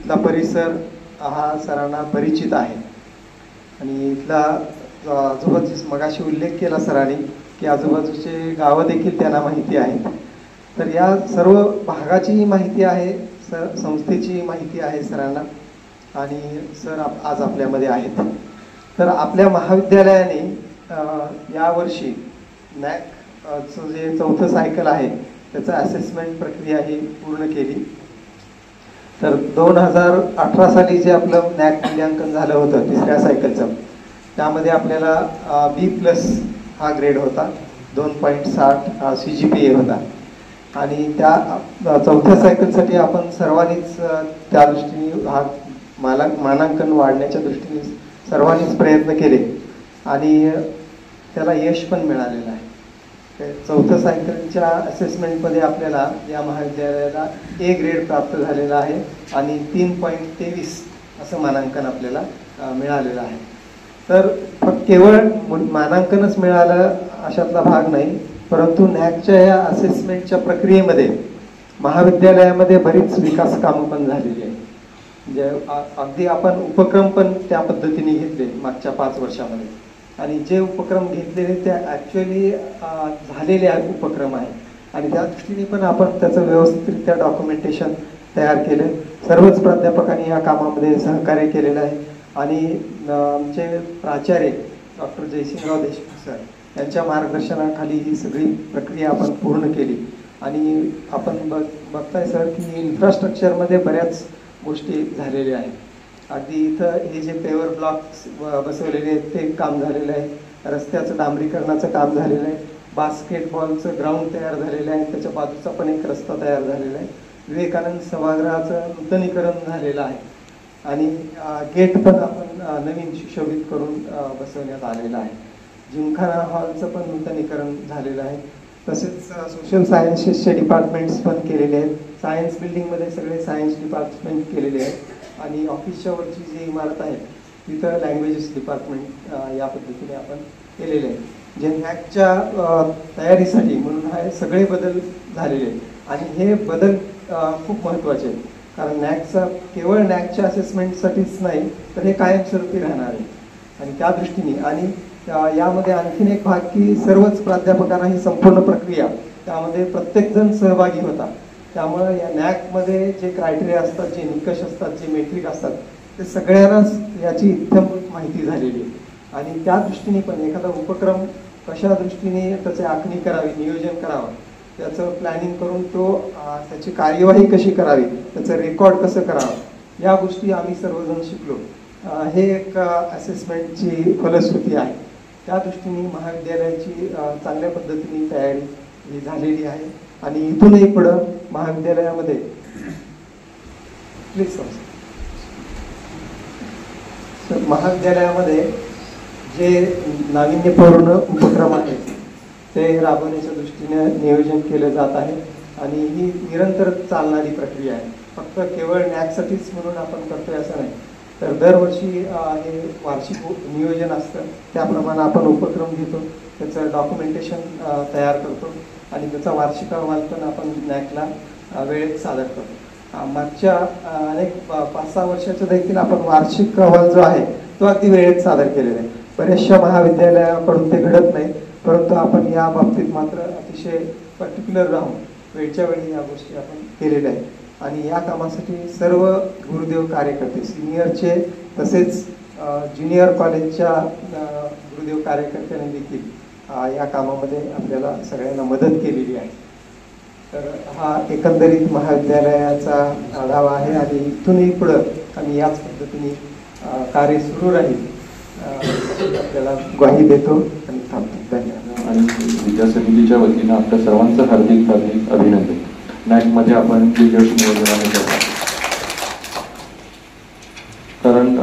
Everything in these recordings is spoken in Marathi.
इथला परिसर हा सरांना परिचित आहे आणि इथला आजूबाजूचा मगाशी उल्लेख केला सरांनी की आजूबाजूचे गावं देखील त्यांना माहिती आहेत. तर या सर्व भागाची माहिती आहे, संस्थेची माहिती आहे सरांना आणि सर आज आपल्यामध्ये आहेत. तर आपल्या महाविद्यालयाने यावर्षी नॅकचं जे 4थं सायकल आहे त्याचं असेसमेंट प्रक्रिया ही पूर्ण केली. तर 2018 साली जे आपलं नॅक मूल्यांकन झालं होतं 3ऱ्या सायकलचं, त्यामध्ये आपल्याला B+ हा ग्रेड होता, 2.60 CGPA होता आणि त्या 4थ्या सायकलसाठी आपण सर्वांनीच त्या दृष्टीने हा मानांकन वाढण्याच्या दृष्टीने सर्वांनीच प्रयत्न केले आणि त्याला यश पण मिळालेलं आहे. 4थ्या सायकलच्या असेसमेंटमध्ये आपल्याला या महाविद्यालयाला A ग्रेड प्राप्त झालेला आहे आणि 3.23 असं मानांकन आपल्याला मिळालेलं आहे. तर केवळ मानांकनच मिळालं अशातला भाग नाही, परंतु नॅकच्या या असेसमेंटच्या प्रक्रियेमध्ये महाविद्यालयामध्ये बरीच विकास कामं पण झालेली आहे. म्हणजे अगदी आपण उपक्रम पण त्या पद्धतीने घेतले मागच्या 5 वर्षामध्ये आणि जे उपक्रम घेतलेले ते ॲक्च्युअली झालेले उपक्रम आहे आणि त्या दृष्टीने पण आपण त्याचं व्यवस्थितरित्या डॉक्युमेंटेशन तयार केलं. सर्वच प्राध्यापकांनी या कामामध्ये सहकार्य केलेलं आहे आणि आमचे प्राचार्य डॉक्टर जयसिंगराव देशमुख सर यांच्या मार्गदर्शनाखाली ही सगळी प्रक्रिया आपण पूर्ण केली आणि आपण बघताय सर की इन्फ्रास्ट्रक्चरमध्ये बऱ्याच गोष्टी झालेल्या आहेत. अगदी इथं हे जे पेवर ब्लॉक्स बसवलेले आहेत ते काम झालेलं आहे, रस्त्याचं डांबरीकरणाचं काम झालेलं आहे, बास्केटबॉलचं ग्राउंड तयार झालेलं आहे, त्याच्या बाजूचा पण एक रस्ता तयार झालेला आहे, विवेकानंद सभागृहाचं नूतनीकरण झालेलं आहे आणि गेट पण आपण नवीन सुशोभित करून बसवण्यात आलेलं आहे. जिमखाना हॉलचं पण नूतनीकरण झालेलं आहे. तसेच सोशल सायन्सेसचे डिपार्टमेंट्स पण केलेले आहेत. सायन्स बिल्डिंगमध्ये सगळे सायन्स डिपार्टमेंट केलेले आहेत आणि ऑफिसच्या वरची जी इमारत आहे तिथं लँग्वेजेस डिपार्टमेंट या पद्धतीने आपण केलेले आहे. जे नॅकच्या तयारीसाठी म्हणून हे सगळे बदल झालेले आहेत आणि हे बदल खूप महत्त्वाचे आहेत कारण नॅकचा केवळ नॅकच्या असेसमेंटसाठीच नाही तर हे कायमस्वरूपी राहणार आहे आणि त्या दृष्टीने आणि यामध्ये आणखीन एक भाग की सर्वच प्राध्यापकांना ही संपूर्ण प्रक्रिया त्यामध्ये प्रत्येकजण सहभागी होता. त्यामुळं या नॅकमध्ये जे क्रायटेरिया असतात, जे निकष असतात, जे मेट्रिक असतात ते सगळ्यांनाच याची इत्थंभूत माहिती झालेली आहे आणि त्या दृष्टीने पण एखादा उपक्रम कशा दृष्टीने त्याची आखणी करावी, नियोजन करावं, त्याचं प्लॅनिंग करून त्याची कार्यवाही कशी करावी, त्याचं रेकॉर्ड कसं करावं, या गोष्टी आम्ही सर्वजण शिकलो. हे एक असेसमेंटची फलश्रुती आहे. त्या दृष्टीने महाविद्यालयाची चांगल्या पद्धतीने तयारी ही झालेली आहे आणि इथूनही पुढं महाविद्यालयामध्ये महाविद्यालयामध्ये जे नाविन्यपूर्ण उपक्रम आहेत ते राबवण्याच्या दृष्टीने नियोजन केलं जात आहे आणि ही निरंतर चालणारी प्रक्रिया आहे. फक्त केवळ नॅकसाठीच म्हणून आपण करतोय असं नाही, तर दरवर्षी हे वार्षिक नियोजन असतं, त्याप्रमाणे आपण उपक्रम घेतो, त्याचं डॉक्युमेंटेशन तयार करतो आणि त्याचा वार्षिक अहवाल पण आपण नॅकला वेळेत सादर करतो. मागच्या अनेक 5-6 वर्षाच्या देखील आपण वार्षिक अहवाल जो आहे तो अगदी वेळेत सादर केलेला आहे. बऱ्याचशा महाविद्यालयाकडून ते घडत नाही, परंतु आपण या बाबतीत मात्र अतिशय पर्टिक्युलर राहून वेळच्या वेळी या गोष्टी आपण केलेल्या आहेत आणि या कामासाठी सर्व गुरुदेव कार्यकर्ते सिनियरचे तसेच ज्युनियर कॉलेजच्या गुरुदेव कार्यकर्त्यांनी देखील या कामामध्ये आपल्याला सगळ्यांना मदत केलेली आहे. तर हा एकंदरीत महाविद्यालयाचा आढावा आहे आणि इथूनही पुढं आम्ही याच पद्धतीने कार्य सुरू राहील आपल्याला ग्वाही देतो आणि थांबतो. धन्यवाद. आणि विद्या समितीच्या वतीनं आपल्या सर्वांचं हार्दिक हार्दिक अभिनंदन. नॅकमध्ये आपण जे यश मिळवलं आहे कारण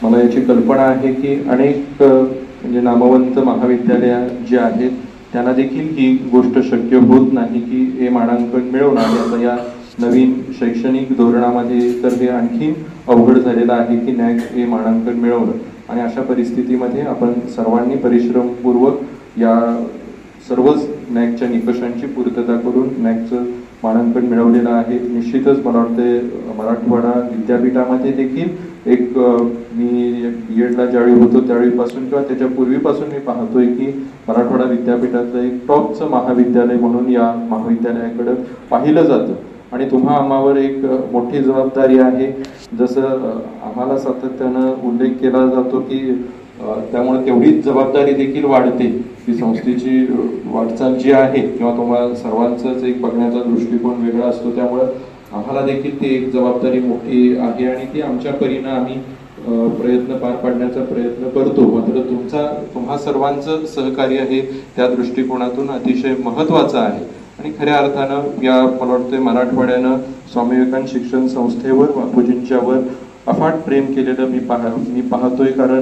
मला याची कल्पना आहे की अनेक म्हणजे नामवंत महाविद्यालय जे आहेत त्यांना देखील ही गोष्ट शक्य होत नाही की हे मानांकन मिळवणं आणि आता या नवीन शैक्षणिक धोरणामध्ये तर हे आणखी अवघड झालेलं आहे की नॅक हे मानांकन मिळवणं. आणि अशा परिस्थितीमध्ये आपण सर्वांनी परिश्रमपूर्वक या सर्वच नॅकच्या निकषांची पूर्तता करून नॅकचं मानांकन मिळवलेलं आहे. निश्चितच मला वाटते मराठवाडा विद्यापीठामध्ये देखील एक मी BEdला ज्यावेळी होतो त्यावेळीपासून किंवा त्याच्या पूर्वीपासून मी पाहतोय की मराठवाडा विद्यापीठातलं एक टॉपचं महाविद्यालय म्हणून या महाविद्यालयाकडे पाहिलं जातं आणि तुम्हा आम्हावर एक मोठी जबाबदारी आहे. जसं आम्हाला सातत्यानं उल्लेख केला जातो की त्यामुळे तेवढीच जबाबदारी देखील वाढते की संस्थेची वाटचाल जी आहे किंवा तुम्हाला सर्वांचाच एक बघण्याचा दृष्टिकोन वेगळा असतो. त्यामुळं आम्हाला देखील ती एक जबाबदारी मोठी आहे आणि ती आमच्या परीनं आम्ही प्रयत्न पार पाडण्याचा प्रयत्न करतो. मात्र तुम्हा सर्वांचं सहकार्य हे त्या दृष्टिकोनातून अतिशय महत्वाचं आहे आणि खऱ्या अर्थानं या मला वाटतं मराठवाड्यानं स्वामी विवेकानंद शिक्षण संस्थेवर बापूजींच्यावर अफाट प्रेम केलेलं मी पाहतोय. कारण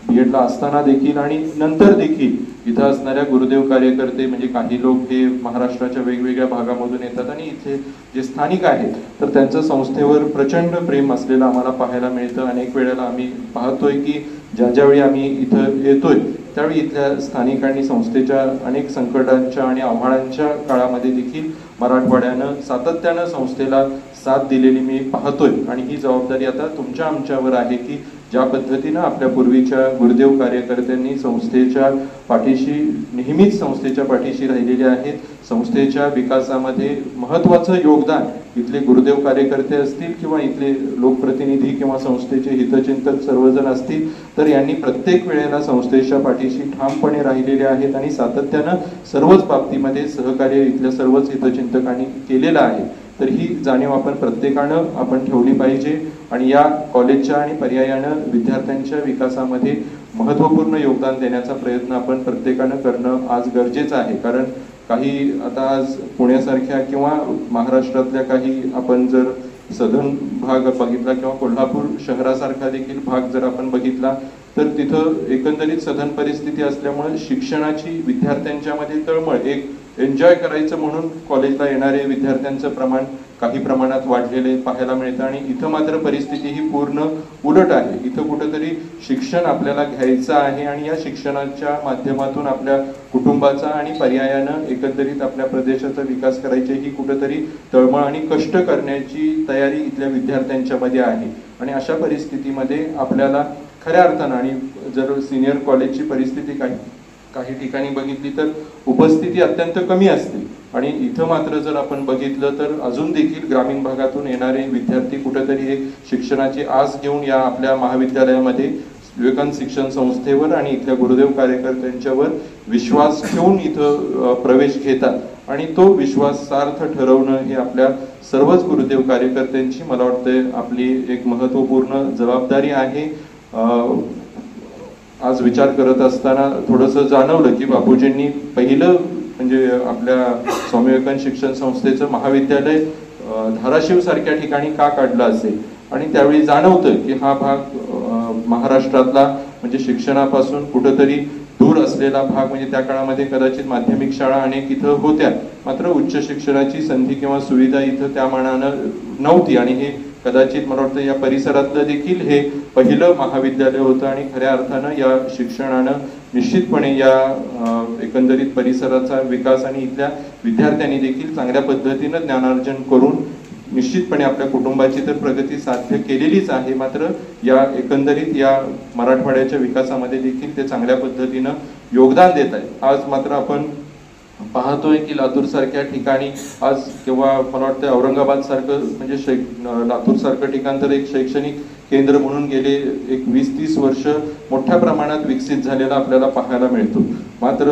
BEdला असताना देखील आणि नंतर देखील इथं असणाऱ्या गुरुदेव कार्यकर्ते म्हणजे काही लोक हे महाराष्ट्राच्या वेगवेगळ्या भागामधून येतात आणि इथे जे स्थानिक आहेत तर त्यांचं संस्थेवर प्रचंड प्रेम असलेलं आम्हाला पाहायला मिळतं. अनेक वेळेला आम्ही पाहतोय की ज्यावेळी आम्ही इथं येतोय त्यावेळी इथल्या स्थानिकांनी संस्थेच्या अनेक संकटांच्या आणि आव्हानांच्या काळामध्ये देखील मराठवाड्यानं सातत्यानं संस्थेला साथ दिलेली मी पाहतोय आणि ही जबाबदारी आता तुमच्या आमच्यावर आहे की ज्या पद्धतीनं आपल्या पूर्वीच्या गुरुदेव कार्यकर्त्यांनी संस्थेच्या पाठीशी नेहमीच संस्थेच्या पाठीशी राहिलेले आहेत. संस्थेच्या विकासामध्ये महत्वाचं योगदान इथले गुरुदेव कार्यकर्ते असतील किंवा इथले लोकप्रतिनिधी किंवा संस्थेचे हितचिंतक सर्वजण असतील तर यांनी प्रत्येक वेळेला संस्थेच्या पाठीशी ठामपणे राहिलेले आहेत आणि सातत्यानं सर्वच बाबतीमध्ये सहकार्य इथल्या सर्वच हितचिंतकांनी केलेलं आहे. तर ही जाणीव आपण प्रत्येकानं ठेवली पाहिजे आणि या कॉलेजच्या आणि पर्यायानं विद्यार्थ्यांच्या विकासामध्ये महत्त्वपूर्ण योगदान देण्याचा प्रयत्न आपण प्रत्येकानं करणं आज गरजेचं आहे. कारण काही आता आज पुण्यासारख्या किंवा महाराष्ट्रातल्या काही आपण जर सधन भाग बघितला किंवा कोल्हापूर शहरासारखा देखील भाग जर आपण बघितला तर तिथं एकंदरीत सधन परिस्थिती असल्यामुळे शिक्षणाची विद्यार्थ्यांच्यामध्ये तळमळ एक एन्जॉय करायचं म्हणून कॉलेजला येणारे विद्यार्थ्यांचं प्रमाण काही प्रमाणात वाढलेले पाहायला मिळतं आणि इथं मात्र परिस्थिती ही पूर्ण उलट आहे. इथं कुठंतरी शिक्षण आपल्याला घ्यायचं आहे आणि या शिक्षणाच्या माध्यमातून आपल्या कुटुंबाचा आणि पर्यायानं एकंदरीत आपल्या प्रदेशाचा विकास करायची ही कुठंतरी तळमळ आणि कष्ट करण्याची तयारी इथल्या विद्यार्थ्यांच्या मध्ये आहे. आणि अशा परिस्थितीमध्ये आपल्याला खऱ्या अर्थानं आणि जर सिनियर कॉलेजची परिस्थिती काही ठिकाणी बघितली तर उपस्थिती अत्यंत कमी असते आणि इथं मात्र जर आपण बघितलं तर अजून देखील ग्रामीण भागातून येणारे विद्यार्थी कुठेतरी हे शिक्षणाची आस घेऊन या आपल्या महाविद्यालयामध्ये विवेकानंद शिक्षण संस्थेवर आणि इथल्या गुरुदेव कार्यकर्त्यांच्यावर विश्वास ठेवून इथं प्रवेश घेतात आणि तो विश्वास सार्थ ठरवणं हे आपल्या सर्वच गुरुदेव कार्यकर्त्यांची मला वाटतं आपली एक महत्त्वपूर्ण जबाबदारी आहे. आज विचार करत असताना थोडंसं जाणवलं की बापूजींनी पहिलं म्हणजे आपल्या स्वामी विवेकानंद शिक्षण संस्थेचं महाविद्यालय धाराशिव सारख्या ठिकाणी का काढलं असेल आणि त्यावेळी जाणवतं की हा भाग महाराष्ट्रातला म्हणजे शिक्षणापासून कुठंतरी दूर असलेला भाग म्हणजे त्या काळामध्ये कदाचित माध्यमिक शाळा अनेक इथं होत्या मात्र उच्च शिक्षणाची संधी किंवा सुविधा इथं त्या मानानं नव्हती आणि हे कदाचित मला वाटतं या परिसरातलं देखील हे पहिलं महाविद्यालय होतं आणि खऱ्या अर्थानं या शिक्षणानं निश्चितपणे या एकंदरीत परिसराचा विकास आणि इथल्या विद्यार्थ्यांनी देखील चांगल्या पद्धतीनं ज्ञानार्जन करून निश्चितपणे आपल्या कुटुंबाची तर प्रगती साध्य केलेलीच आहे मात्र या एकंदरीत या मराठवाड्याच्या विकासामध्ये देखील ते चांगल्या पद्धतीनं योगदान देत आहे. आज मात्र आपण पाहतोय की लातूर सारख्या ठिकाणी आज किंवा मला वाटतं औरंगाबाद सारखं म्हणजे लातूर सारखं ठिकाण तर एक शैक्षणिक केंद्र म्हणून गेले एक 20-30 वर्ष मोठ्या प्रमाणात विकसित झालेला आपल्याला पाहायला मिळतो. मात्र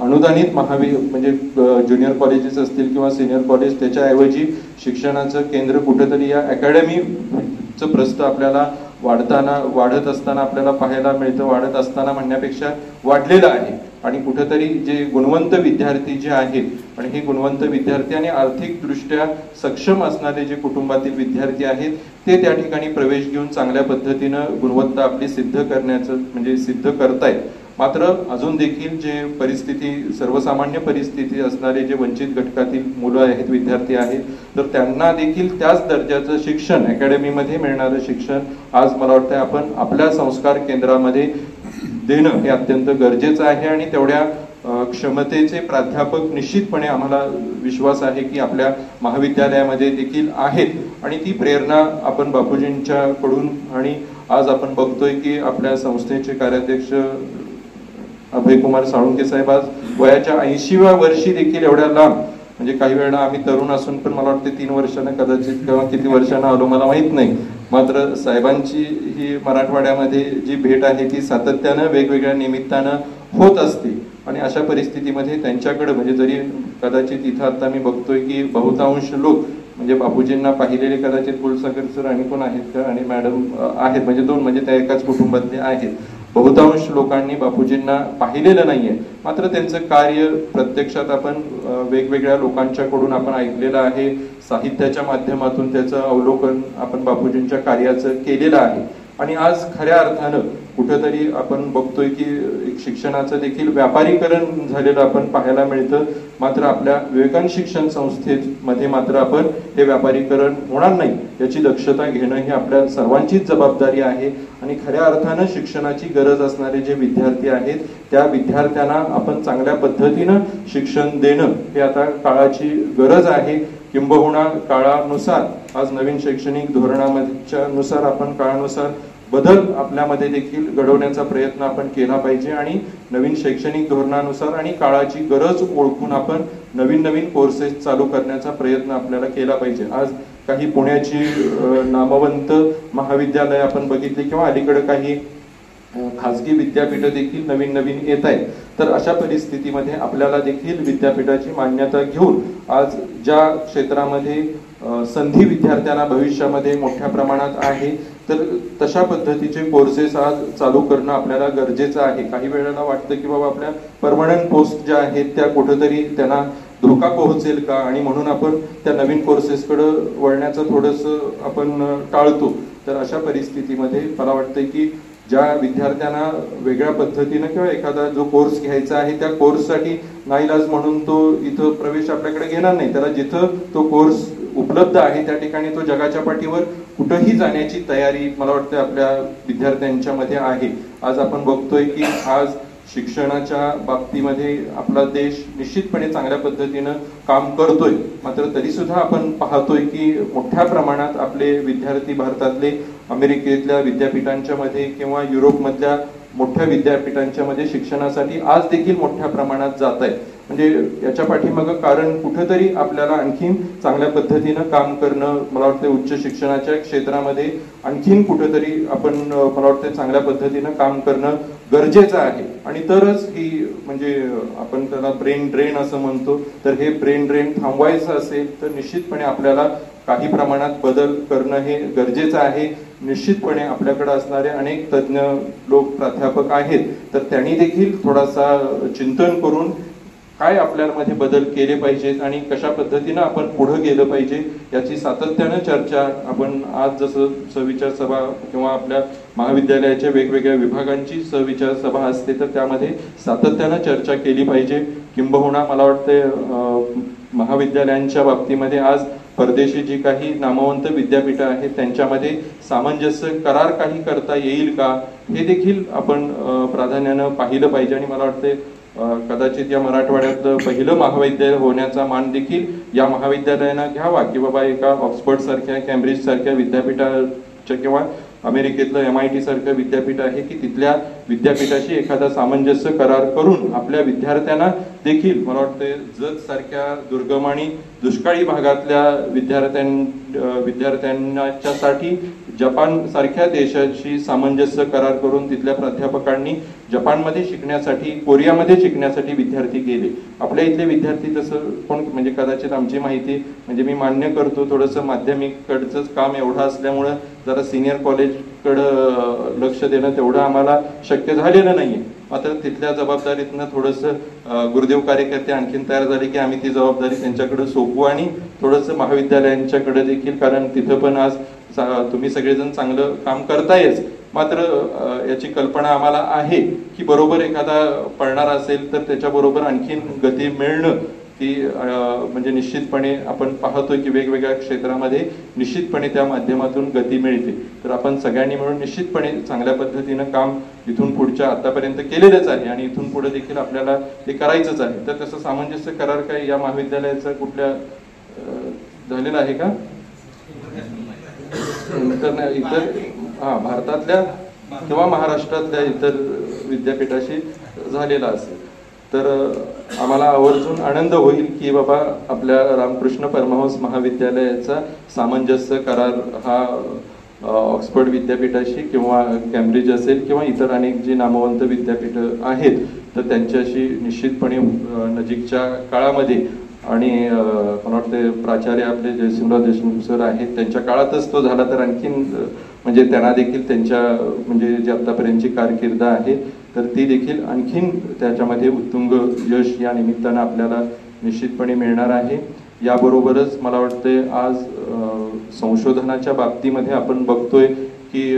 अनुदानित म्हणजे ज्युनियर कॉलेजेस असतील किंवा सिनियर कॉलेज त्याच्याऐवजी शिक्षणाचं केंद्र कुठेतरी या अकॅडमीचं प्रस्थ आपल्याला वाढत असताना आपल्याला पाहायला मिळतं. वाढत असताना म्हणण्यापेक्षा वाढलेलं आहे आणि कुठेतरी जे गुणवंत विद्यार्थी जे आहेत आणि हे गुणवंत विद्यार्थी आणि आर्थिक दृष्ट्या सक्षम असणारे जे कुटुंबातील विद्यार्थी आहेत ते त्या ठिकाणी प्रवेश घेऊन चांगल्या पद्धतीनं गुणवत्ता आपली सिद्ध करण्याचं म्हणजे सिद्ध करतायत. मात्र अजून देखील जे परिस्थिती सर्वसामान्य परिस्थिती असणारे जे वंचित घटकातील मुलं आहेत विद्यार्थी आहेत तर त्यांना देखील त्याच दर्जाचं शिक्षण अकॅडमीमध्ये मिळणारं शिक्षण आज मला वाटतं आपण आपल्या संस्कार केंद्रामध्ये देणं हे अत्यंत गरजेचं आहे आणि तेवढ्या क्षमतेचे प्राध्यापक निश्चितपणे आम्हाला विश्वास आहे की आपल्या महाविद्यालयामध्ये देखील आहेत आणि ती प्रेरणा आपण बापूजींच्याकडून आणि आज आपण बघतोय की आपल्या संस्थेचे कार्याध्यक्ष अभयकुमार साळुंके साहेब आज वयाच्या 80व्या वर्षी देखील एवढ्या लांब, म्हणजे काही वेळा आम्ही तरुण असून पण मला वाटते 3 वर्षांना कदाचित किंवा किती वर्षांना आलो मला माहित नाही, मात्र साहेबांची ही मराठवाड्यामध्ये जी भेट आहे ती सातत्यानं वेगवेगळ्या निमित्तानं होत असते आणि अशा परिस्थितीमध्ये त्यांच्याकडे म्हणजे जरी कदाचित इथं आता मी बघतोय की बहुतांश लोक म्हणजे बापूजींना पाहिलेले कदाचित कुलसागर सर आणि कोण आहेत का आणि मॅडम आहेत, म्हणजे 2 म्हणजे त्या एकाच कुटुंबातले आहेत. बहुतांश लोकांनी बापूजींना पाहिलेलं नाहीये, मात्र त्यांचं कार्य प्रत्यक्षात आपण वेगवेगळ्या लोकांच्याकडून आपण ऐकलेलं आहे. साहित्याच्या माध्यमातून त्याचं अवलोकन आपण बापूजींच्या कार्याचं केलेलं आहे आणि आज खऱ्या अर्थानं कुठंतरी आपण बघतोय की शिक्षणाचं देखील व्यापारीकरण झालेलं आपण पाहायला मिळतं. मात्र आपल्या विवेकानंद शिक्षण संस्थेमध्ये मात्र आपण हे व्यापारीकरण होणार नाही याची दक्षता घेणं ही आपल्या सर्वांचीच जबाबदारी आहे आणि खऱ्या अर्थानं शिक्षणाची गरज असणारे जे विद्यार्थी आहेत त्या विद्यार्थ्यांना आपण चांगल्या पद्धतीनं शिक्षण देणं हे आता काळाची गरज आहे. किंबहुना काळानुसार आज नवीन शैक्षणिक धोरणाच्या नुसार आपण काळानुसार बदल आपल्यामध्ये देखील घडवण्याचा प्रयत्न आपण केला पाहिजे आणि नवीन शैक्षणिक धोरणानुसार आणि काळाची गरज ओळखून आपण नवीन नवीन कोर्सेस चालू करण्याचा प्रयत्न आपल्याला केला पाहिजे. आज काही पुण्याची नामवंत महाविद्यालय आपण बघितली किंवा अलीकडे काही खासगी विद्यापीठं देखील नवीन नवीन येत आहेत. तर अशा परिस्थितीमध्ये आपल्याला देखील विद्यापीठाची मान्यता घेऊन आज ज्या क्षेत्रामध्ये संधी विद्यार्थ्यांना भविष्यामध्ये मोठ्या प्रमाणात आहे तर तशा पद्धतीचे कोर्सेस आज चालू करणं आपल्याला गरजेचं आहे. काही वेळेला वाटतं की बाबा आपल्या परमनंट पोस्ट ज्या आहेत त्या कुठेतरी त्यांना धोका पोहोचेल का आणि म्हणून आपण त्या नवीन कोर्सेसकडे वळण्याचं थोडंसं आपण टाळतो. तर अशा परिस्थितीमध्ये मला वाटतंय की ज्या विद्यार्थ्यांना वेगळ्या पद्धतीनं किंवा एखादा जो कोर्स घ्यायचा आहे त्या कोर्ससाठी नाईलाज म्हणून तो इथं प्रवेश आपल्याकडे घेणार नाही. त्याला जिथं तो कोर्स उपलब्ध आहे त्या ठिकाणी तो जगाच्या पाठीवर कुठंही जाण्याची तयारी मला वाटतं आपल्या विद्यार्थ्यांच्या मध्ये आहे. आज आपण बघतोय की आज शिक्षणाच्या बाबतीमध्ये आपला देश निश्चितपणे चांगल्या पद्धतीनं काम करतोय, मात्र तरी सुद्धा आपण पाहतोय की मोठ्या प्रमाणात आपले विद्यार्थी भारतातले अमेरिकेतल्या विद्यापीठांच्या मध्ये किंवा युरोपमधल्या मोठ्या विद्यापीठांच्या मध्ये शिक्षणासाठी आज देखील मोठ्या प्रमाणात जात आहे. म्हणजे याच्या पाठीमागं कारण कुठेतरी आपल्याला आणखीन चांगल्या पद्धतीनं काम करणं मला वाटतं उच्च शिक्षणाच्या क्षेत्रामध्ये आणखीन कुठेतरी आपण मला वाटतं चांगल्या पद्धतीनं काम करणं गरजेचं आहे आणि तरच ही म्हणजे आपण त्याला ब्रेन ड्रेन असं म्हणतो, तर हे ब्रेन ड्रेन थांबवायचं असेल तर निश्चितपणे आपल्याला काही प्रमाणात बदल करणं हे गरजेचं आहे. निश्चितपणे आपल्याकडे असणारे अनेक तज्ज्ञ लोक प्राध्यापक आहेत तर त्यांनी देखील थोडासा चिंतन करून काय आपल्यामध्ये बदल केले पाहिजेत आणि कशा पद्धतीनं आपण पुढे गेलं पाहिजे याची सातत्यानं चर्चा आपण आज जसं सहविचार सभा किंवा आपल्या महाविद्यालयाच्या वेगवेगळ्या विभागांची सहविचार सभा असते तर त्यामध्ये सातत्यानं चर्चा केली पाहिजे. किंबहुना मला वाटतं महाविद्यालयांच्या बाबतीमध्ये आज परदेशी जी काही नामवंत विद्यापीठं आहेत त्यांच्यामध्ये सामंजस्य करार काही करता येईल का हे देखील आपण प्राधान्यानं पाहिलं पाहिजे आणि मला वाटते कदाचित या मराठवाड्यातलं पहिलं महाविद्यालय होण्याचा मान देखील या महाविद्यालयांना घ्यावा की बाबा एका ऑक्सफर्ड सारख्या कॅम्ब्रिज सारख्या विद्यापीठाच्या किंवा अमेरिकेतलं MIT सारखं विद्यापीठ आहे की तिथल्या विद्यापीठाशी एखादा सामंजस्य करार करून आपल्या विद्यार्थ्यांना देखील मला वाटते जत सारख्या दुर्गम आणि दुष्काळी भागातल्या विद्यार्थ्यांच्यासाठी जपान सारख्या देशाशी सामंजस्य करार करून तिथल्या प्राध्यापकांनी जपानमध्ये शिकण्यासाठी कोरियामध्ये शिकण्यासाठी विद्यार्थी गेले. आपल्या इथले विद्यार्थी तसं कोण म्हणजे कदाचित आमची माहिती म्हणजे मी मान्य करतो थोडंसं माध्यमिक कडचंच काम एवढं असल्यामुळं जरा सिनियर कॉलेजकडं लक्ष देणं तेवढं आम्हाला शक्य झालेलं नाहीये. मात्र तिथल्या जबाबदारीतनं थोडंसं गुरुदेव कार्यकर्ते आणखीन तयार झाले की आम्ही ती जबाबदारी त्यांच्याकडे सोपवू आणि थोडंसं महाविद्यालयांच्याकडे देखील, कारण तिथं पण आज तुम्ही सगळेजण चांगलं काम करतायच, मात्र याची कल्पना आम्हाला आहे की बरोबर एखादा पळणार असेल तर त्याच्याबरोबर आणखीन गती मिळणं ती म्हणजे निश्चितपणे आपण पाहतोय की वेगवेगळ्या क्षेत्रामध्ये निश्चितपणे त्या माध्यमातून गती मिळते. तर आपण सगळ्यांनी मिळून निश्चितपणे चांगल्या पद्धतीनं काम इथून पुढच्या आतापर्यंत केलेलंच आहे आणि इथून पुढे देखील आपल्याला ते करायचंच आहे. तर तसं सामंजस्य करार काय या महाविद्यालयाचा कुठल्या झालेला आहे का? इतर भारतातल्या किंवा महाराष्ट्रातल्या इतर विद्यापीठाशी झालेला असेल तर आम्हाला आवर्जून आनंद होईल की बाबा आपल्या रामकृष्ण परमहंस महाविद्यालयाचा सामंजस्य करार हा ऑक्सफर्ड विद्यापीठाशी किंवा कॅम्ब्रिज असेल किंवा इतर अनेक जी नामवंत विद्यापीठ आहेत तर त्यांच्याशी निश्चितपणे नजीकच्या काळामध्ये आणि मला वाटते प्राचार्य आपले जयसिंहराव देशमुख सर आहेत त्यांच्या काळातच तो झाला तर आणखीन म्हणजे त्यांना देखील त्यांच्या म्हणजे जी आतापर्यंतची कारकीर्द आहे तर ती देखील आणखीन त्याच्यामध्ये उत्तुंग यश या निमित्तानं आपल्याला निश्चितपणे मिळणार आहे. याबरोबरच मला वाटते आज संशोधनाच्या बाबतीमध्ये आपण बघतोय की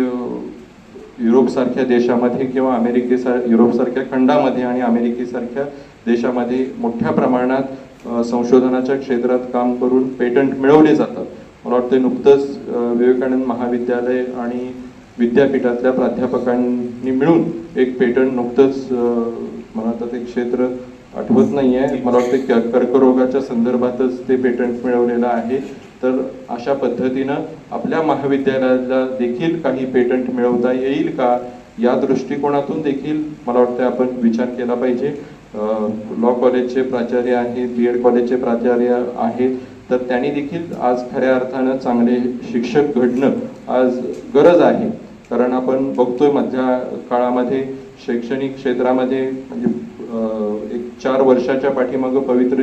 युरोपसारख्या देशामध्ये किंवा युरोपसारख्या खंडामध्ये आणि अमेरिकेसारख्या देशामध्ये मोठ्या प्रमाणात संशोधनाच्या क्षेत्रात काम करून पेटंट मिळवले जातात. मला वाटतं नुकतंच विवेकानंद महाविद्यालय आणि विद्यापीठातल्या प्राध्यापकांनी मिळून एक पेटंट नुकतंच मला आता ते क्षेत्र आठवत नाहीये मला वाटतं कर्करोगाच्या संदर्भातच ते पेटंट मिळवलेलं आहे. तर अशा पद्धतीनं आपल्या महाविद्यालयाला देखील काही पेटंट मिळवता येईल का या दृष्टिकोनातून देखील मला वाटतं आपण विचार केला पाहिजे. लॉ कॉलेजचे प्राचार्य आहेत, BEd कॉलेजचे प्राचार्य आहेत तर त्यांनी देखील आज खऱ्या अर्थानं चांगले शिक्षक घडणं आज गरज आहे. कारण आपण बघतोय मधल्या काळामध्ये शैक्षणिक क्षेत्रामध्ये म्हणजे एक 4 वर्षाच्या पाठीमागं पवित्र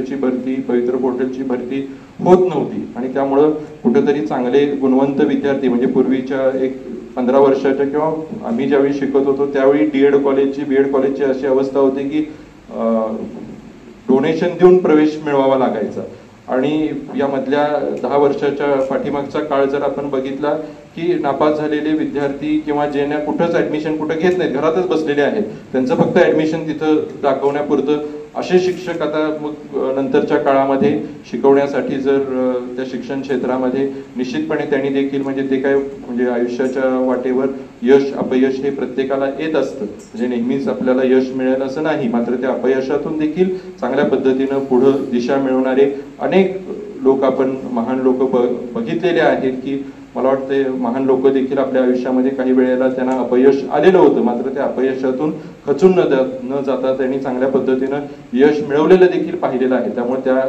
पोर्टलची भरती होत नव्हती आणि त्यामुळं कुठेतरी चांगले गुणवंत विद्यार्थी म्हणजे पूर्वीच्या एक 15 वर्षाच्या किंवा आम्ही ज्यावेळी शिकत होतो त्यावेळी BEd कॉलेजची अशी अवस्था होती की डोनेशन देऊन प्रवेश मिळवावा लागायचा आणि या मधल्या 10 वर्षाच्या पाठीमागचा काळ जर आपण बघितला की नापास झालेले विद्यार्थी किंवा ज्यांना कुठंच ऍडमिशन कुठं घेत नाहीत घरातच बसलेले आहेत त्यांचं फक्त ऍडमिशन तिथं दाखवण्यापुरतं असे शिक्षक आता मग नंतरच्या काळामध्ये शिकवण्यासाठी जर त्या शिक्षण क्षेत्रामध्ये निश्चितपणे त्यांनी देखील म्हणजे ते काय म्हणजे आयुष्याच्या वाटेवर यश अपयश हे प्रत्येकाला येत असतं म्हणजे नेहमीच आपल्याला यश मिळेल असं नाही मात्र त्या अपयशातून देखील चांगल्या पद्धतीनं पुढं दिशा मिळवणारे अनेक लोक आपण महान लोक बघितलेले आहेत की मला वाटते महान लोक देखील आपल्या आयुष्यामध्ये काही वेळेला त्यांना अपयश आलेलं होतं मात्र त्या अपयशातून खचून न जाता त्यांनी चांगल्या पद्धतीनं यश मिळवलेलं देखील पाहिलेलं आहे. त्यामुळे त्या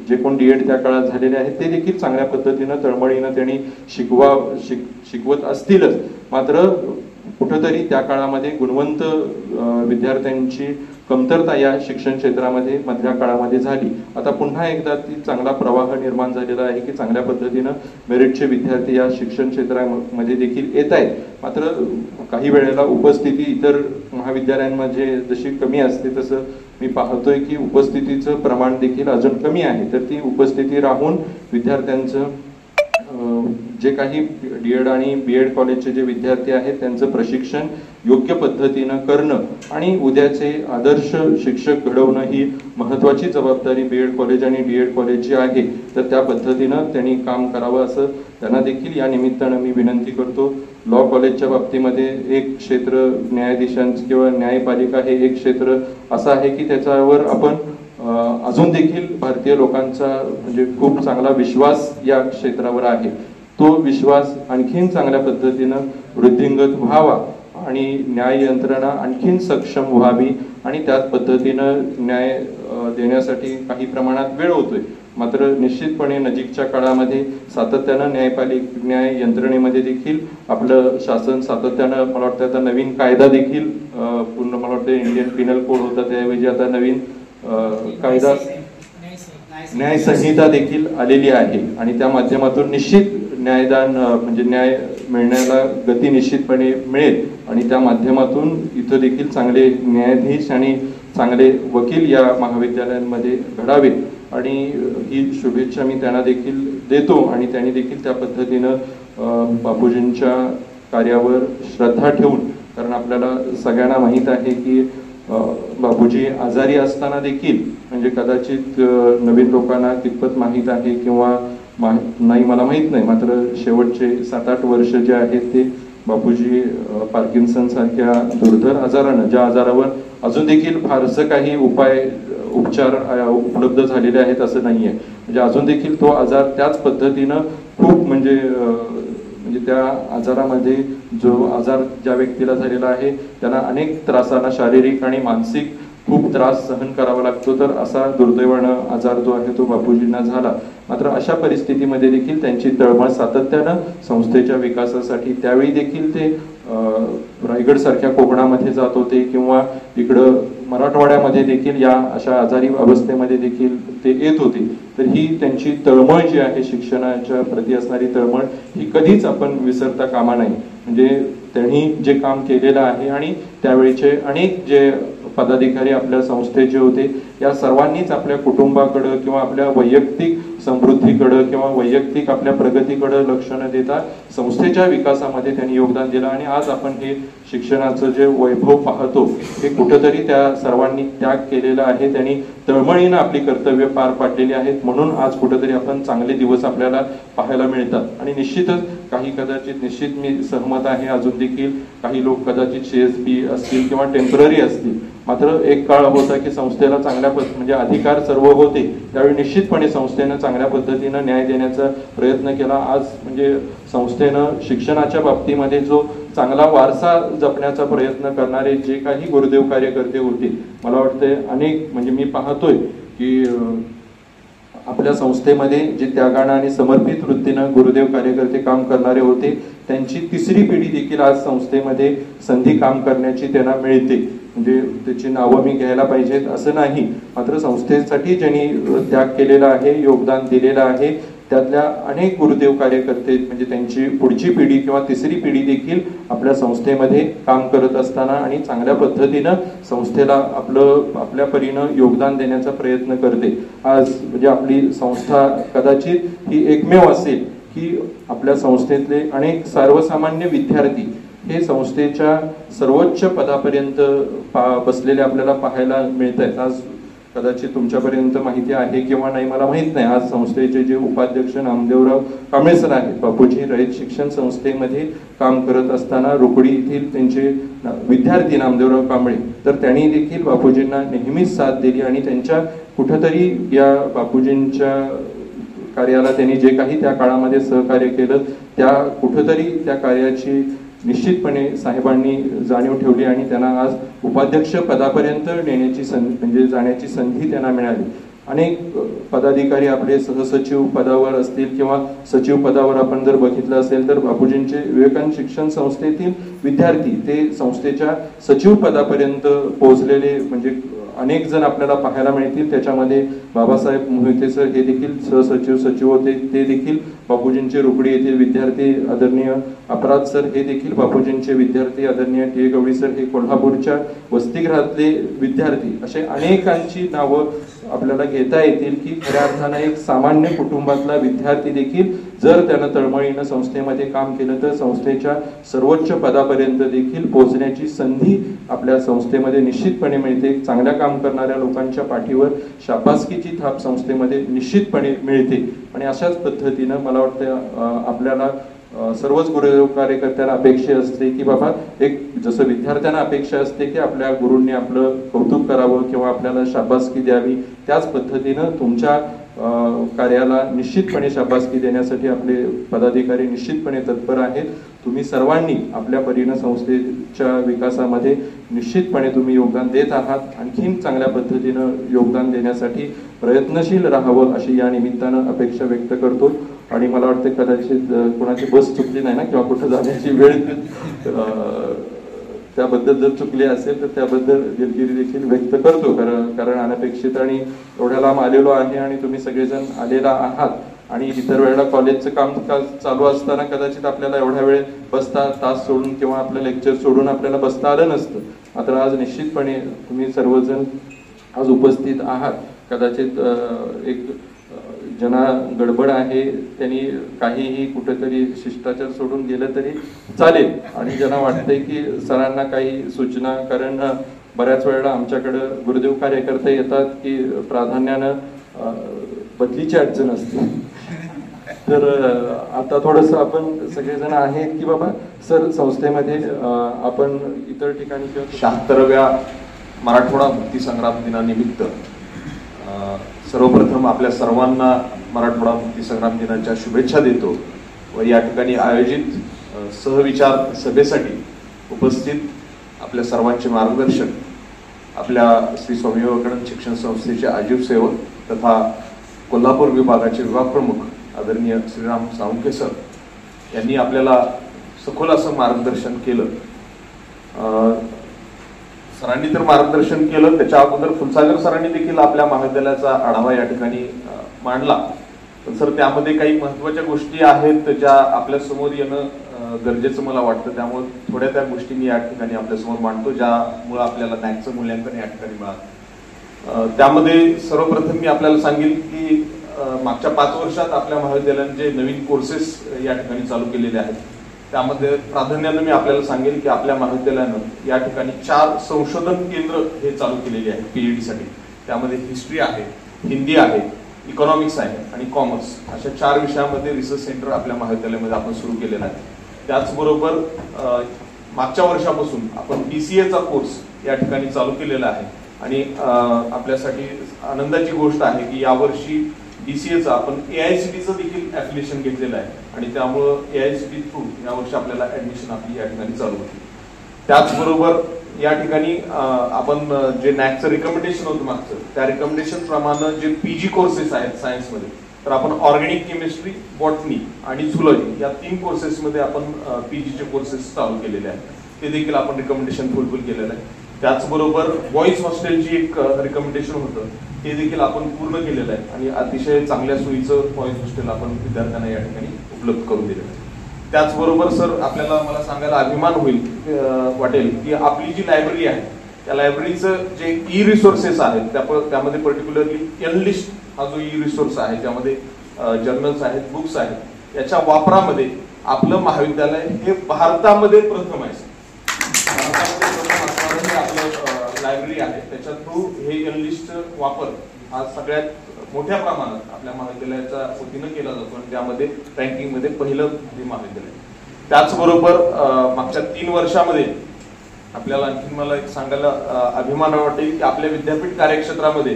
जे कोण DEd त्या काळात झालेले आहेत ते देखील चांगल्या पद्धतीनं तळमळीनं त्यांनी शिकवत असतीलच मात्र कुठंतरी त्या काळामध्ये गुणवंत विद्यार्थ्यांची कमतरता या शिक्षण क्षेत्रामध्ये मधल्या काळामध्ये झाली. आता पुन्हा एकदा ती चांगला प्रवाह निर्माण झालेला आहे की चांगल्या पद्धतीनं मेरिटचे विद्यार्थी या शिक्षण क्षेत्रामध्ये देखील येत आहेत मात्र काही वेळेला उपस्थिती इतर महाविद्यालयांमध्ये जशी कमी असते तसं मी पाहतोय की उपस्थितीचं प्रमाण देखील अजून कमी आहे. तर ती उपस्थिती राहून विद्यार्थ्यांचं जे काही DEd आणि BEd कॉलेजचे जे विद्यार्थी आहेत त्यांचं प्रशिक्षण योग्य पद्धतीनं करणं आणि उद्याचे आदर्श शिक्षक घडवणं ही महत्वाची जबाबदारी BEd कॉलेज आणि DEd कॉलेजची आहे. तर त्या पद्धतीनं त्यांनी काम करावं असं त्यांना देखील या निमित्तानं मी विनंती करतो. लॉ कॉलेजच्या बाबतीमध्ये एक क्षेत्र न्यायाधीशांचं किंवा न्यायपालिका हे एक क्षेत्र असं आहे की त्याच्यावर आपण अजून देखील भारतीय लोकांचा म्हणजे खूप चांगला विश्वास या क्षेत्रावर आहे. तो विश्वास आणखीन चांगल्या पद्धतीनं वृद्धिंगत व्हावा आणि न्याय यंत्रणा आणखीन सक्षम व्हावी आणि त्याच पद्धतीनं न्याय देण्यासाठी काही प्रमाणात वेळ होतोय मात्र निश्चितपणे नजीकच्या काळामध्ये सातत्यानं न्याय यंत्रणेमध्ये देखील आपलं शासन सातत्यानं मला वाटतं आता नवीन कायदा देखील पूर्ण मला वाटतं इंडियन पिनल कोड होता त्याऐवजी आता नवीन कायदा न्याय संहिता देखील आलेली आहे आणि त्या माध्यमातून निश्चित न्यायदान म्हणजे न्याय मिळण्याला गती निश्चितपणे मिळेल आणि त्या माध्यमातून इथं देखील चांगले न्यायाधीश आणि चांगले वकील या महाविद्यालयांमध्ये घडावेत आणि ही शुभेच्छा मी त्यांना देखील देतो आणि त्यांनी देखील त्या पद्धतीनं बापूजींच्या कार्यावर श्रद्धा ठेवून कारण आपल्याला सगळ्यांना माहीत आहे की बापूजी आजारी असताना देखील म्हणजे कदाचित नवीन लोकांना कितपत माहीत आहे किंवा नाही मला माहीत नाही, मात्र शेवटचे 7-8 वर्ष जे आहेत ते बापूजी पार्किन्सन सारख्या दुर्धर आजारानं, ज्या आजारावर अजून देखील फारसं काही उपचार उपलब्ध झालेले आहेत असं नाहीये, म्हणजे अजून देखील तो आजार त्याच पद्धतीनं खूप म्हणजे त्या आजारामध्ये जो आजार ज्या व्यक्तीला झालेला आहे त्यांना अनेक त्रासांना शारीरिक आणि मानसिक खूप त्रास सहन करावा लागतो, तर असा दुर्दैवानं आजार जो आहे तो बापूजींना झाला. मात्र अशा परिस्थितीमध्ये देखील त्यांची तळमळ सातत्यानं संस्थेच्या विकासासाठी, त्यावेळी देखील ते रायगड सारख्या कोकणामध्ये जात होते किंवा इकडं मराठवाड्यामध्ये देखील या अशा आजारी अवस्थेमध्ये देखील ते येत होते. तर ही त्यांची तळमळ जी आहे, शिक्षणाच्या प्रती असणारी तळमळ, ही कधीच आपण विसरता कामा नये. म्हणजे त्यांनी जे काम केलेलं आहे आणि त्यावेळेचे अनेक जे पदाधिकारी आपल्या संस्थेचे होते, या सर्वांनीच आपल्या कुटुंबाकडं किंवा आपल्या वैयक्तिक समृद्धीकडं किंवा वैयक्तिक आपल्या प्रगतीकडं लक्ष न देता संस्थेच्या विकासामध्ये त्यांनी योगदान दिलं. आणि आज आपण हे शिक्षणाचं जे वैभव पाहतो हे कुठंतरी त्या सर्वांनी त्याग केलेला आहे, त्यांनी तळमळीनं आपली कर्तव्य पार पाडलेली आहेत, म्हणून आज कुठंतरी आपण चांगले दिवस आपल्याला पाहायला मिळतात. आणि निश्चितच काही कदाचित निश्चित मी सहमत आहे, अजून देखील काही लोक कदाचित CSP असतील किंवा टेम्पररी असतील, मात्र एक काळ होता की संस्थेला चांगल्या म्हणजे अधिकार सर्व होते, त्यावेळी निश्चितपणे संस्थेनं चांगल्या पद्धतीनं न्याय देण्याचा प्रयत्न केला. आज म्हणजे संस्थेनं शिक्षणाच्या बाबतीमध्ये जो चांगला वारसा जपण्याचा प्रयत्न करणारे जे काही गुरुदेव कार्यकर्ते होते, मला वाटतंय अनेक म्हणजे मी पाहतोय की आपल्या संस्थेमध्ये जे त्यागानं आणि समर्पित वृत्तीनं गुरुदेव कार्यकर्ते काम करणारे होते, त्यांची 3री पिढी देखील आज संस्थेमध्ये संधी काम करण्याची त्यांना मिळते. म्हणजे त्याची नावं मी घ्यायला पाहिजेत असं नाही, मात्र संस्थेसाठी ज्यांनी त्याग केलेला आहे, योगदान दिलेलं आहे, त्यातल्या अनेक गुरुदेव कार्यकर्ते म्हणजे त्यांची पुढची पिढी किंवा 3री पिढी देखील आपल्या संस्थेमध्ये काम करत असताना आणि चांगल्या पद्धतीनं संस्थेला आपल्या परीनं योगदान देण्याचा प्रयत्न करते. आज म्हणजे आपली संस्था कदाचित ही एकमेव असेल की आपल्या संस्थेतले अनेक सर्वसामान्य विद्यार्थी हे संस्थेच्या सर्वोच्च पदापर्यंत बसलेले आपल्याला पाहायला मिळत आहेत. आज कदाचित तुमच्यापर्यंत माहिती आहे किंवा नाही मला माहित नाही, आज संस्थेचे जे उपाध्यक्ष नामदेवराव कांबळे सर आहेत, बापूजी रयत शिक्षण संस्थेमध्ये काम करत असताना रुकडी येथील त्यांचे विद्यार्थी नामदेवराव कांबळे, तर त्यांनी देखील बापूजींना नेहमीच साथ दिली आणि त्यांच्या कुठंतरी या बापूजींच्या कार्याला त्यांनी जे काही त्या काळामध्ये सहकार्य केलं, त्या कुठंतरी त्या कार्याची निश्चितपणे साहेबांनी जाणीव ठेवली आणि त्यांना आज उपाध्यक्ष पदापर्यंत नेण्याची म्हणजे जाण्याची संधी त्यांना मिळाली. अनेक पदाधिकारी आपले सहसचिव पदावर असतील किंवा सचिव पदावर आपण जर बघितलं असेल तर बापूजींचे विवेकानंद शिक्षण संस्थेतील विद्यार्थी ते संस्थेच्या सचिव पदापर्यंत पोहोचलेले म्हणजे अनेक जण आपल्याला पाहायला मिळतील. त्याच्यामध्ये बाबासाहेब मोहिते सर हे देखील सहसचिव सचिव होते, ते देखील बापूजींचे रुकडी येथील विद्यार्थी. आदरणीय अपराध सर हे देखील बापूजींचे विद्यार्थी. आदरणीय टी गवळी सर हे कोल्हापूरच्या वसतिगृहातले विद्यार्थी. असे अनेकांची नावं आपल्याला घेता येतील की खऱ्या अर्थानं एक सामान्य कुटुंबातला विद्यार्थी देखील जर त्यानं तळमळीनं संस्थेमध्ये काम केलं तर संस्थेच्या सर्वोच्च पदापर्यंत देखील पोहोचण्याची संधी आपल्या संस्थेमध्ये निश्चितपणे मिळते. चांगल्या काम करणाऱ्या लोकांच्या पाठीवर शाबासकीची थाप संस्थेमध्ये निश्चितपणे मिळते. आणि अशाच पद्धतीनं मला वाटतं आपल्याला सर्वच गुरुदेव कार्यकर्त्यांना अपेक्षा असते की बाबा एक जसं विद्यार्थ्यांना अपेक्षा असते की आपल्या गुरूंनी आपलं कौतुक करावं किंवा आपल्याला शाबासकी द्यावी, त्याच पद्धतीनं तुमच्या कार्याला निश्चितपणे शाबासकी देण्यासाठी आपले पदाधिकारी निश्चितपणे तत्पर आहेत. तुम्ही सर्वांनी आपल्या परीनं संस्थेच्या विकासामध्ये निश्चितपणे तुम्ही योगदान देत आहात. आणखीन चांगल्या पद्धतीनं योगदान देण्यासाठी प्रयत्नशील राहावं अशी या निमित्तानं अपेक्षा व्यक्त करतो. आणि मला वाटतं कदाचित कोणाची बस चुकली नाही ना किंवा कुठं जाण्याची वेळ त्याबद्दल जर चुकली असेल तर त्याबद्दल दिलगिरी देखील व्यक्त करतो. कारण अनपेक्षित आणि एवढ्या लांब आलेलो आहे आणि तुम्ही सगळेजण आलेला आहात आणि इतर वेळेला कॉलेजचं काम चालू असताना कदाचित आपल्याला एवढ्या वेळ बसता तास सोडून किंवा आपलं लेक्चर सोडून आपल्याला बसता आलं नसतं. मात्र आज निश्चितपणे तुम्ही सर्वजण आज उपस्थित आहात. कदाचित एक ज्यांना गडबड आहे त्यांनी काहीही कुठेतरी शिष्टाचार सोडून गेलं तरी चालेल आणि ज्यांना वाटतंय की सरांना काही सूचना, कारण बऱ्याच वेळेला आमच्याकडे गुरुदेव कार्यकर्ते येतात की प्राधान्यानं बदलीची अडचण असते. तर आता थोडस आपण सगळेजण आहेत की बाबा सर संस्थेमध्ये आपण इतर ठिकाणी 76व्या मराठवाडा मुक्तीसंग्राम दिनानिमित्त सर्वप्रथम आपल्या सर्वांना मराठवाडा मुक्तीसंग्राम दिनाच्या शुभेच्छा देतो व या ठिकाणी आयोजित सहविचार सभेसाठी उपस्थित आपल्या सर्वांचे मार्गदर्शक आपल्या श्री स्वामी विवेकानंद शिक्षण संस्थेचे आजीव सेवक तथा कोल्हापूर विभागाचे विभाग प्रमुख आदरणीय श्रीराम साळुंखे सर यांनी आपल्याला सखोल असं मार्गदर्शन केलं. सरांनी तर मार्गदर्शन केलं, त्याच्या अगोदर फुलसागर सरांनी देखील आपल्या महाविद्यालयाचा आढावा या ठिकाणी मांडला. पण सर त्यामध्ये काही महत्वाच्या गोष्टी आहेत ज्या आपल्या समोर येणं गरजेचं मला वाटतं, त्यामुळे थोड्या त्या गोष्टी मी या ठिकाणी आपल्यासमोर मांडतो ज्यामुळे आपल्याला नॅकचं मूल्यांकन या ठिकाणी मिळालं. त्यामध्ये सर्वप्रथम मी आपल्याला सांगेल की मागच्या 5 वर्षात आपल्या महाविद्यालयाने जे नवीन कोर्सेस या ठिकाणी चालू केलेले आहेत त्यामध्ये प्राधान्यानं मी आपल्याला सांगेल की आपल्या महाविद्यालयानं या ठिकाणी 4 संशोधन केंद्र हे चालू केलेले आहेत पीएचडी साठी. त्यामध्ये हिस्ट्री आहे, हिंदी आहे, इकॉनॉमिक्स आहे आणि कॉमर्स अशा 4 विषयामध्ये रिसर्च सेंटर आपल्या महाविद्यालयामध्ये आपण सुरू केलेलं आहे. त्याचबरोबर मागच्या वर्षापासून आपण BCA चा कोर्स या ठिकाणी चालू केलेला आहे आणि आपल्यासाठी आनंदाची गोष्ट आहे की यावर्षी BCA आपण AICTE देखील ऍफिलिएशन घेतलेलं आहे आणि त्यामुळं AICTE थ्रू यावर्षी आपल्याला ऍडमिशन आपली या ठिकाणी चालू होती. त्याचबरोबर या ठिकाणी आपण जे नॅकचं रिकमेंडेशन होतं मागचं त्या रिकमेंडेशन प्रमाणे जे PG कोर्सेस आहेत सायन्समध्ये तर आपण ऑर्गॅनिक केमिस्ट्री, बॉटनी आणि झुलॉजी या 3 कोर्सेसमध्ये आपण PGचे कोर्सेस चालू केलेले आहेत. ते देखील आपण रिकमेंडेशन फुलफिल केलेलं आहे. त्याचबरोबर बॉईज हॉस्टेलची एक रिकमेंडेशन होतं ते देखील आपण पूर्ण केलेलं आहे आणि अतिशय चांगल्या सोयीचं बॉईज हॉस्टेल आपण विद्यार्थ्यांना या ठिकाणी उपलब्ध करून दिलेलं आहे. त्याचबरोबर सर आपल्याला मला सांगायला अभिमान होईल वाटेल की आपली जी लायब्ररी आहे त्या लायब्ररीचं जे ई-रिसोर्सेस आहेत त्यामध्ये पर्टिक्युलरली एनलिस्ट हा जो ई-रिसोर्स आहे ज्यामध्ये जर्नल्स आहेत, बुक्स आहेत, याच्या वापरामध्ये आपलं महाविद्यालय हे भारतामध्ये प्रथम आहे. आपलं लायब्ररी आहे त्याच्या थ्रू हे एनलिस्ट वापर हा सगळ्यात मोठ्या प्रमाणात आपल्या महाविद्यालयाच्या वतीनं केला जातो आणि त्यामध्ये रँकिंग मध्ये पहिलं हे महाविद्यालय. त्याचबरोबर मागच्या 3 वर्षामध्ये आपल्याला आणखी मला एक सांगायला अभिमान वाटेल की आपल्या विद्यापीठ कार्यक्षेत्रामध्ये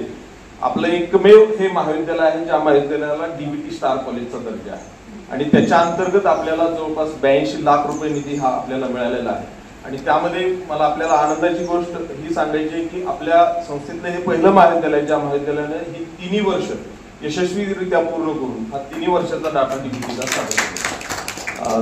आपलं एकमेव हे महाविद्यालय आहे ज्या महाविद्यालयाला DBT स्टार कॉलेजचा दर्जा आहे आणि त्याच्या अंतर्गत आपल्याला जवळपास 82 लाख रुपये निधी हा आपल्याला मिळालेला आहे. आणि त्यामध्ये मला आपल्याला आनंदाची गोष्ट ही सांगायची आहे की आपल्या संस्थेतलं हे पहिलं महाविद्यालय ज्या महाविद्यालयाने ही 3 वर्ष यशस्वीरित्या पूर्ण करून हा 3 वर्षाचा डाटा DBTचा सादर केला.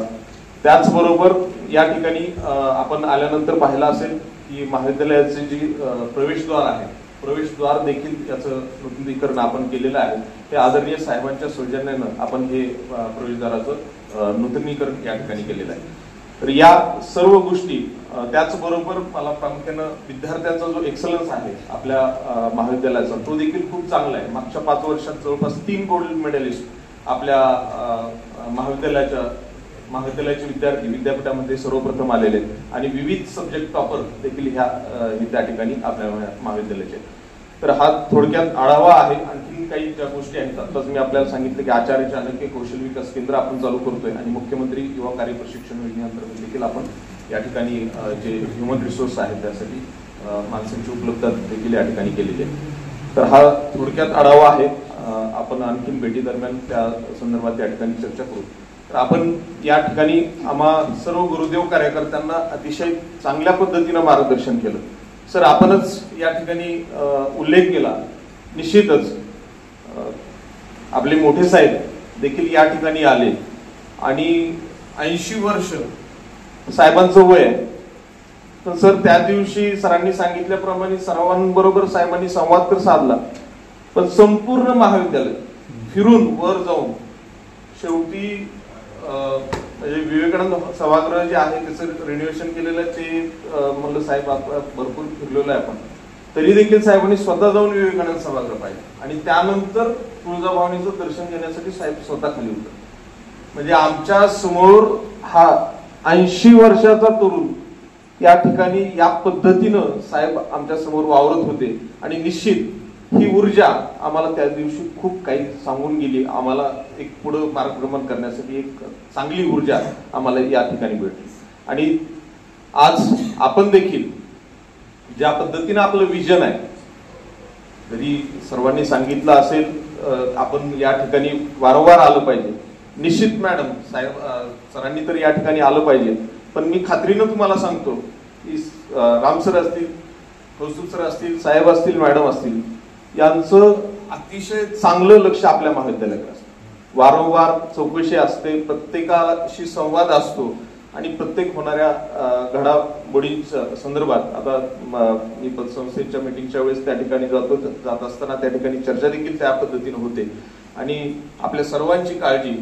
त्याचबरोबर या ठिकाणी आपण आल्यानंतर पाहिलं असेल की महाविद्यालयाचे जी प्रवेशद्वार आहे प्रवेशद्वार देखील याचं नूतनीकरण आपण केलेलं आहे. हे आदरणीय साहेबांच्या सौजन्यानं आपण हे प्रवेशद्वाराचं नूतनीकरण या ठिकाणी केलेलं आहे. तर या सर्व गोष्टी त्याचबरोबर मला प्रामुख्यानं विद्यार्थ्यांचा जो एक्सलन्स आहे आपल्या महाविद्यालयाचा तो देखील खूप चांगला आहे. मागच्या 5 वर्षात जवळपास 3 गोल्ड मेडलिस्ट आपल्या महाविद्यालयाचे विद्यार्थी विद्यापीठामध्ये सर्वप्रथम आलेले आणि विविध सब्जेक्ट टॉपर देखील ह्या त्या ठिकाणी आपल्या महाविद्यालयाचे. तर हा थोडक्यात आढावा आहे. आणखी काही ज्या गोष्टी आहेत आताच मी आपल्याला सांगितलं की आचार्य चाणक्य कौशल विकास केंद्र आपण चालू करतोय आणि मुख्यमंत्री युवा कार्य प्रशिक्षण योजनेअंतर्गत देखील आपण या ठिकाणी जे ह्युमन रिसोर्स आहेत त्यासाठी माणसांची उपलब्धता देखील या ठिकाणी केलेली आहे. तर हा थोडक्यात आढावा आहे. आपण आणखीन भेटी दरम्यान त्या संदर्भात या ठिकाणी चर्चा करू. तर आपण या ठिकाणी आम्हा सर्व गुरुदेव कार्यकर्त्यांना अतिशय चांगल्या पद्धतीनं मार्गदर्शन केलं. सर आपणच या ठिकाणी उल्लेख केला, निश्चितच आपले मोठे साहेब देखील या ठिकाणी आले आणि 80 वर्ष साहेबांचं वय आहे. तर सर त्या दिवशी सरांनी सांगितल्याप्रमाणे सर्वांबरोबर साहेबांनी संवाद तर साधला पण संपूर्ण महाविद्यालय फिरून वर जाऊन शेवटी म्हणजे विवेकानंद सभागृह जे आहे त्याचं रिनोव्हेशन केलेलं आहे ते म्हणलं साहेब आपण भरपूर फिरलेलो आहे आपण तरी देखील साहेबांनी स्वतः जाऊन विवेकानंद सभागृह पाहिजे आणि त्यानंतर तुळजाभवानीचं दर्शन घेण्यासाठी साहेब स्वतः खाली होतं. म्हणजे आमच्या समोर हा 80 वर्षाचा तरुण या ठिकाणी या पद्धतीनं साहेब आमच्या समोर वावरत होते आणि निश्चित ही ऊर्जा आम्हाला त्या दिवशी खूप काही सांगून गेली. आम्हाला एक पुढं मार्गक्रमण करण्यासाठी एक चांगली ऊर्जा आम्हाला या ठिकाणी भेटली. आणि आज आपण देखील ज्या पद्धतीनं आपलं विजन आहे, जरी सर्वांनी सांगितलं असेल आपण या ठिकाणी वारंवार आलं पाहिजे. निश्चित मॅडम साहेब सरांनी तर या ठिकाणी आलं पाहिजे. पण मी खात्रीनं तुम्हाला सांगतो की राम सर असतील, कौस्तुभ सर असतील, साहेब असतील, मॅडम असतील, यांचं अतिशय चांगलं लक्ष आपल्या महाविद्यालयाकडे असतं. वारंवार चौकशी असते, प्रत्येकाशी संवाद असतो आणि प्रत्येक होणाऱ्या घडामोडींच्या संदर्भात आता मी पतसंस्थेच्या मीटिंगच्या वेळेस त्या ठिकाणी जात असताना त्या ठिकाणी चर्चा देखील त्या पद्धतीने होते. आणि आपल्या सर्वांची काळजी,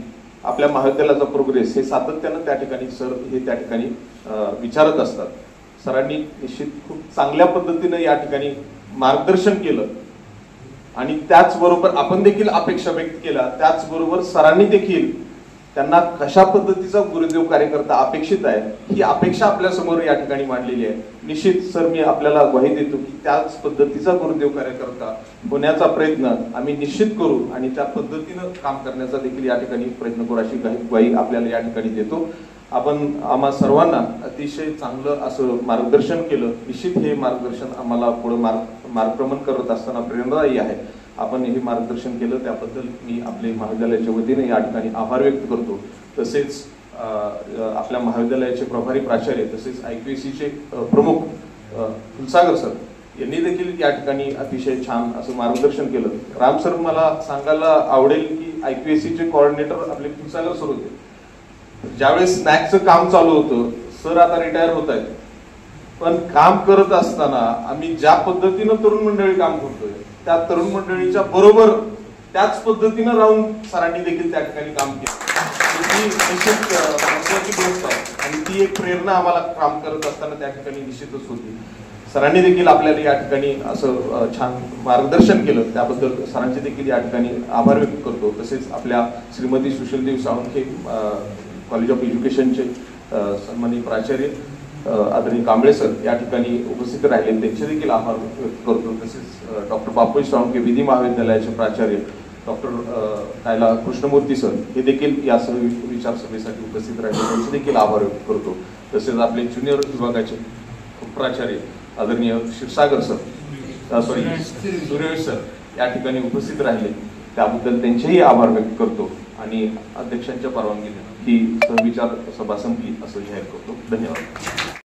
आपल्या महाविद्यालयाचा प्रोग्रेस हे सातत्यानं त्या ठिकाणी सर हे त्या ठिकाणी विचारत असतात. सरांनी निश्चित खूप चांगल्या पद्धतीनं या ठिकाणी मार्गदर्शन केलं आणि त्याचबरोबर आपण देखील अपेक्षा व्यक्त केल्या. त्याचबरोबर सरांनी देखील त्यांना कशा पद्धतीचा गुरुदेव कार्यकर्ता अपेक्षित आहे ही अपेक्षा आपल्या समोर या ठिकाणी मांडलेली आहे. निश्चित सर मी आपल्याला ग्वाही देतो की त्याच पद्धतीचा गुरुदेव कार्यकर्ता होण्याचा प्रयत्न आम्ही निश्चित करू आणि त्या पद्धतीनं काम करण्याचा देखील या ठिकाणी प्रयत्न करू अशी ग्वाही आपल्याला या ठिकाणी देतो. आपण आम्हा सर्वांना अतिशय चांगलं असं मार्गदर्शन केलं. निश्चित हे मार्गदर्शन आम्हाला पुढे मार्गक्रमण करत असताना प्रेरणादायी आहे. आपण हे मार्गदर्शन केलं त्याबद्दल मी आपले महाविद्यालयाच्या वतीने या ठिकाणी आभार व्यक्त करतो. तसेच आपल्या महाविद्यालयाचे प्रभारी प्राचार्य तसेच IQACचे प्रमुख फुलसागर सर यांनी देखील या ठिकाणी अतिशय छान असं मार्गदर्शन केलं. राम सर मला सांगायला आवडेल की IQACचे कोऑर्डिनेटर आपले फुलसागर सर होते. ज्यावेळेस स्नॅक्सचं काम चालू होतं, सर आता रिटायर होत आहेत, पण काम करत असताना आम्ही ज्या पद्धतीनं तरुण मंडळी काम करतोय त्या तरुण मंडळीच्या बरोबर त्याच पद्धतीनं राहून सरांनी देखील त्या ठिकाणी काम केलं. ती निश्चित महत्वाची गोष्ट आहे आणि ती एक प्रेरणा आम्हाला काम करत असताना त्या ठिकाणी निश्चितच होती. सरांनी देखील आपल्याला या ठिकाणी असं छान मार्गदर्शन केलं त्याबद्दल सरांचे देखील या ठिकाणी आभार व्यक्त करतो. तसेच आपल्या श्रीमती सुशीलदेव सावंत कॉलेज ऑफ एज्युकेशनचे सन्माननीय प्राचार्य आदरणीय कांबळे सर या ठिकाणी उपस्थित राहिले, त्यांचे देखील आभार व्यक्त करतो. तसेच डॉक्टर बापूजी साळुंखे विधी महाविद्यालयाचे प्राचार्य डॉक्टर कायला कृष्णमूर्ती सर हे देखील या विचार सभेसाठी उपस्थित राहिले, त्यांचे देखील आभार व्यक्त करतो. तसेच आपले ज्युनियर विभागाचे प्राचार्य आदरणीय क्षीरसागर सर सूर्यवंशी सर या ठिकाणी उपस्थित राहिले, त्याबद्दल त्यांचेही आभार व्यक्त करतो. आणि अध्यक्षांच्या परवानगीने ही सहविचार सभा संपली असं जाहीर करतो. धन्यवाद.